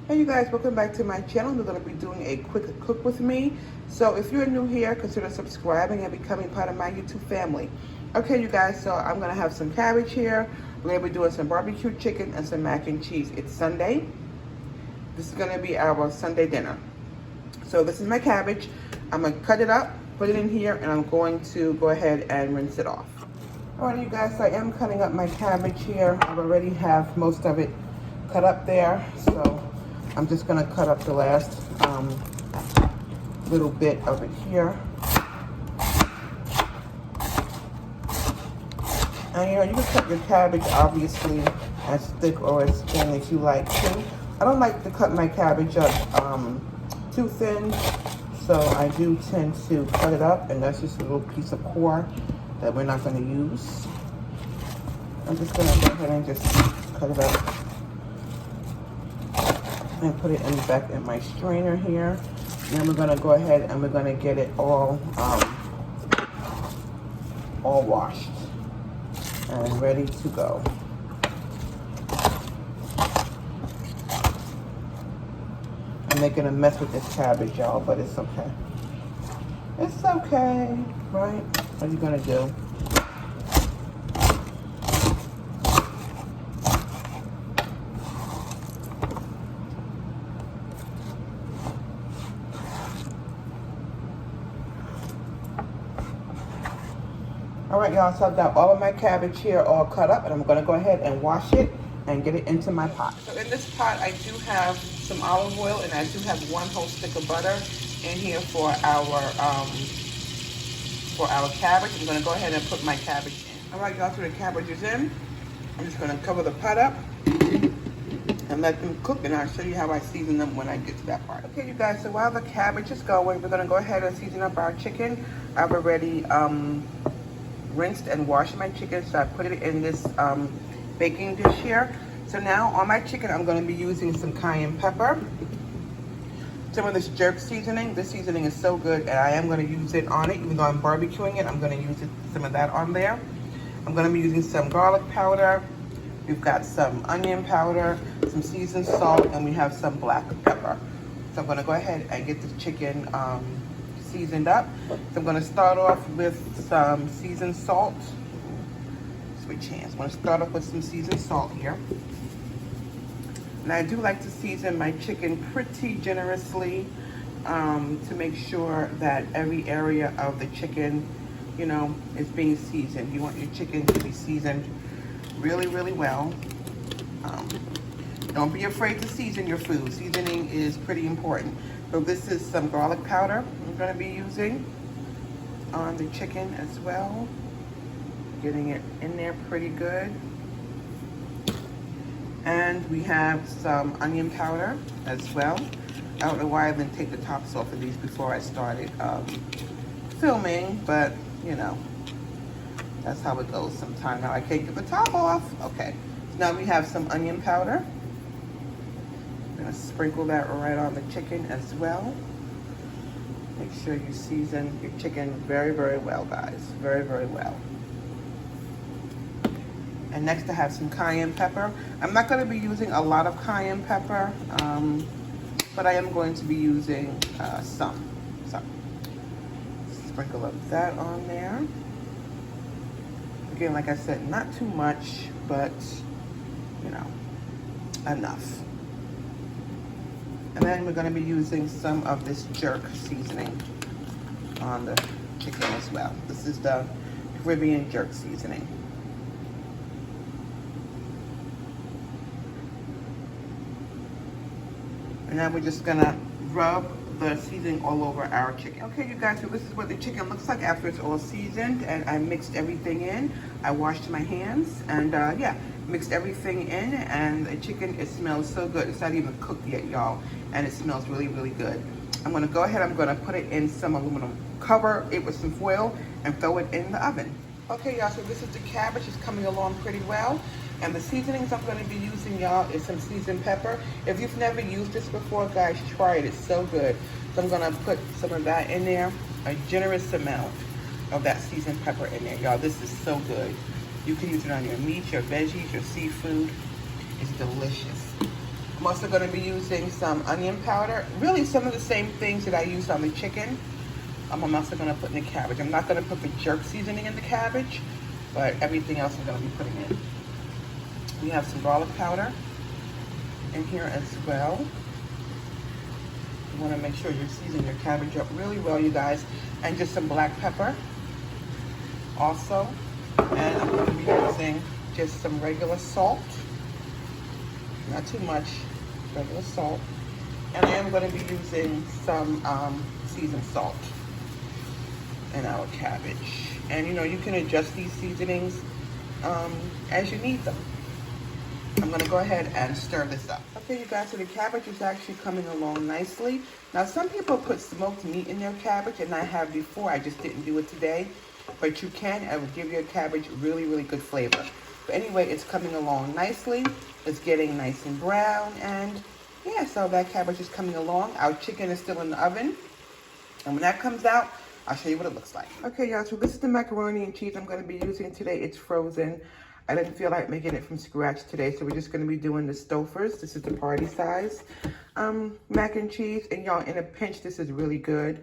Hey you guys, welcome back to my channel. We're going to be doing a quick cook with me. So if you're new here, consider subscribing and becoming part of my YouTube family. Okay you guys, so I'm going to have some cabbage here. We're going to be doing some barbecue chicken and some mac and cheese. It's Sunday. This is going to be our Sunday dinner. So this is my cabbage. I'm going to cut it up, put it in here, and I'm going to go ahead and rinse it off. Alright you guys, so I am cutting up my cabbage here. I already have most of it cut up there, so I'm just going to cut up the last little bit of it here. And you can cut your cabbage obviously as thick or as thin as you like to. I don't like to cut my cabbage up too thin, so I do tend to cut it up, and that's just a little piece of core that we're not going to use. I'm just going to go ahead and just cut it up and put it back in my strainer here. And then we're going to go ahead and we're going to get it all washed and ready to go. I'm making a mess with this cabbage, y'all, but it's okay. It's okay, right? What are you going to do? Alright y'all, so I've got all of my cabbage here all cut up, and I'm going to go ahead and wash it and get it into my pot. So in this pot I do have some olive oil, and I do have 1 whole stick of butter in here for our cabbage. I'm going to go ahead and put my cabbage in. Alright y'all, so the cabbage is in. I'm just going to cover the pot up and let them cook, and I'll show you how I season them when I get to that part. Okay you guys, so while the cabbage is going, we're going to go ahead and season up our chicken. I've already rinsed and washed my chicken, so I put it in this baking dish here. So now on my chicken I'm going to be using some cayenne pepper, some of this jerk seasoning. This seasoning is so good, and I am going to use it on it. Even though I'm barbecuing it, I'm going to use some of that on there. I'm going to be using some garlic powder. We've got some onion powder, some seasoned salt, and we have some black pepper. So I'm going to go ahead and get the chicken seasoned up. So I'm going to start off with some seasoned salt. Switch hands. I'm going to start off with some seasoned salt here. And I do like to season my chicken pretty generously to make sure that every area of the chicken, you know, is being seasoned. You want your chicken to be seasoned really, really well. Don't be afraid to season your food. Seasoning is pretty important. So this is some garlic powder I'm going to be using on the chicken as well. Getting it in there pretty good. And we have some onion powder as well. I don't know why I didn't take the tops off of these before I started filming, but you know, that's how it goes sometimes. Now I can't get the top off. Okay, so now we have some onion powder. I'm gonna sprinkle that right on the chicken as well. Make sure you season your chicken very, very well, guys. Very, very well. And next I have some cayenne pepper. I'm not going to be using a lot of cayenne pepper, but I am going to be using some. So, sprinkle up that on there. Again, like I said, not too much, but, you know, enough. And then we're going to be using some of this jerk seasoning on the chicken as well. This is the Caribbean jerk seasoning. And now we're just gonna rub the seasoning all over our chicken. Okay, you guys, so this is what the chicken looks like after it's all seasoned, and I mixed everything in. I washed my hands, and yeah, mixed everything in, and the chicken, it smells so good. It's not even cooked yet, y'all, and it smells really, really good. I'm gonna go ahead, I'm gonna put it in some aluminum, cover it with some foil, and throw it in the oven. Okay, y'all, so this is the cabbage. It's coming along pretty well. And the seasonings I'm going to be using, y'all, is some seasoned pepper. If you've never used this before, guys, try it. It's so good. So I'm going to put some of that in there, a generous amount of that seasoned pepper in there. Y'all, this is so good. You can use it on your meat, your veggies, your seafood. It's delicious. I'm I'm also going to be using some onion powder. Really some of the same things that I used on the chicken. I'm also going to put in the cabbage. I'm not going to put the jerk seasoning in the cabbage, but everything else I'm going to be putting in. We have some garlic powder in here as well. You want to make sure you're seasoning your cabbage up really well, you guys. And just some black pepper also. And I'm going to be using just some regular salt. Not too much, regular salt. And I am going to be using some seasoned salt in our cabbage. And you know, you can adjust these seasonings as you need them. I'm going to go ahead and stir this up. Okay, you guys, so the cabbage is actually coming along nicely. Now, some people put smoked meat in their cabbage, and I have before. I just didn't do it today. But you can. It will give your cabbage really, really good flavor. But anyway, it's coming along nicely. It's getting nice and brown. And yeah, so that cabbage is coming along. Our chicken is still in the oven. And when that comes out, I'll show you what it looks like. Okay, y'all, so this is the macaroni and cheese I'm going to be using today. It's frozen. I didn't feel like making it from scratch today, so we're just going to be doing the Stouffer's. This is the party size mac and cheese. And y'all, in a pinch, this is really good.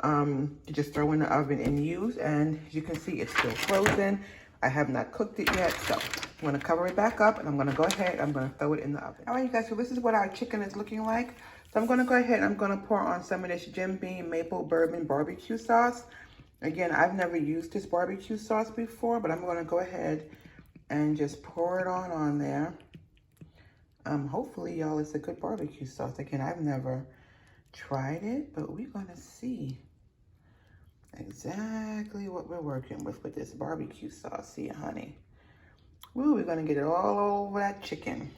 You just throw in the oven and use. And as you can see, it's still frozen. I have not cooked it yet, so I'm going to cover it back up, and I'm going to go ahead, I'm going to throw it in the oven. All right, you guys, so this is what our chicken is looking like. So I'm going to go ahead and I'm going to pour on some of this Jim Beam Maple Bourbon Barbecue Sauce. Again, I've never used this barbecue sauce before, but I'm going to go ahead and just pour it on there. Hopefully, y'all, it's a good barbecue sauce. Again, I've never tried it, but we're going to see exactly what we're working with this barbecue sauce here, honey. Ooh, we're going to get it all over that chicken.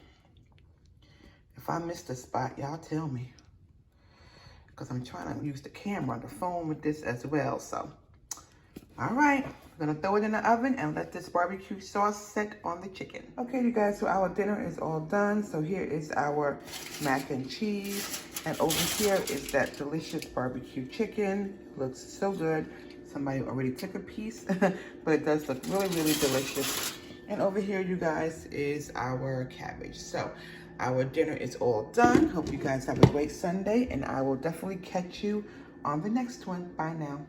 If I missed a spot, y'all tell me. Because I'm trying to use the camera, the phone with this as well. So, all right. We're going to throw it in the oven and let this barbecue sauce set on the chicken. Okay, you guys, so our dinner is all done. So here is our mac and cheese. And over here is that delicious barbecue chicken. Looks so good. Somebody already took a piece, but it does look really, really delicious. And over here, you guys, is our cabbage. So our dinner is all done. Hope you guys have a great Sunday, and I will definitely catch you on the next one. Bye now.